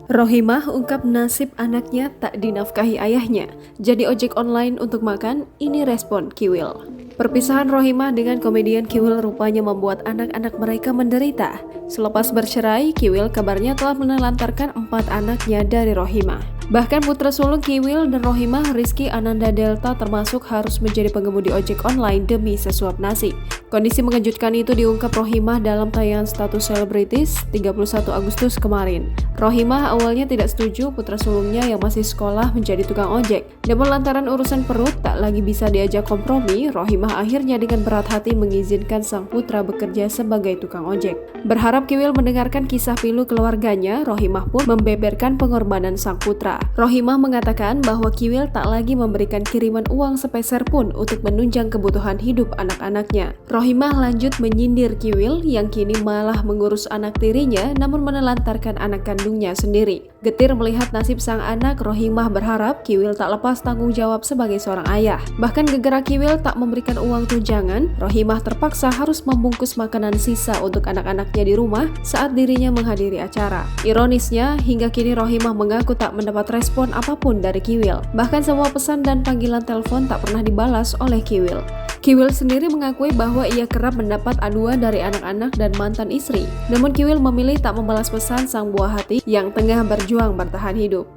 Rohimah ungkap nasib anaknya tak dinafkahi ayahnya. Jadi ojek online untuk makan, ini respon Kiwil. Perpisahan Rohimah dengan komedian Kiwil rupanya membuat anak-anak mereka menderita. Selepas bercerai, Kiwil kabarnya telah menelantarkan 4 anaknya dari Rohimah. Bahkan putra sulung Kiwil dan Rohimah, Rizky Ananda Delta, termasuk harus menjadi pengemudi ojek online demi sesuap nasi. Kondisi mengejutkan itu diungkap Rohimah dalam tayangan status selebritis 31 Agustus kemarin. Rohimah awalnya tidak setuju putra sulungnya yang masih sekolah menjadi tukang ojek. Namun lantaran urusan perut tak lagi bisa diajak kompromi, Rohimah akhirnya dengan berat hati mengizinkan sang putra bekerja sebagai tukang ojek. Berharap Kiwil mendengarkan kisah pilu keluarganya, Rohimah pun membeberkan pengorbanan sang putra. Rohimah mengatakan bahwa Kiwil tak lagi memberikan kiriman uang sepeser pun untuk menunjang kebutuhan hidup anak-anaknya. Rohimah lanjut menyindir Kiwil yang kini malah mengurus anak tirinya namun menelantarkan anak kandungnya sendiri. Getir melihat nasib sang anak, Rohimah berharap Kiwil tak lepas tanggung jawab sebagai seorang ayah. Bahkan gegara Kiwil tak memberikan uang tunjangan, Rohimah terpaksa harus membungkus makanan sisa untuk anak-anaknya di rumah saat dirinya menghadiri acara. Ironisnya, hingga kini Rohimah mengaku tak mendapat respon apapun dari Kiwil. Bahkan semua pesan dan panggilan telepon tak pernah dibalas oleh Kiwil. Kiwil sendiri mengakui bahwa ia kerap mendapat aduan dari anak-anak dan mantan istri. Namun Kiwil memilih tak membalas pesan sang buah hati yang tengah berjuang bertahan hidup.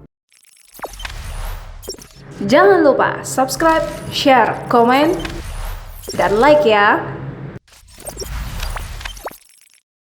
Jangan lupa subscribe, share, komen, dan like ya!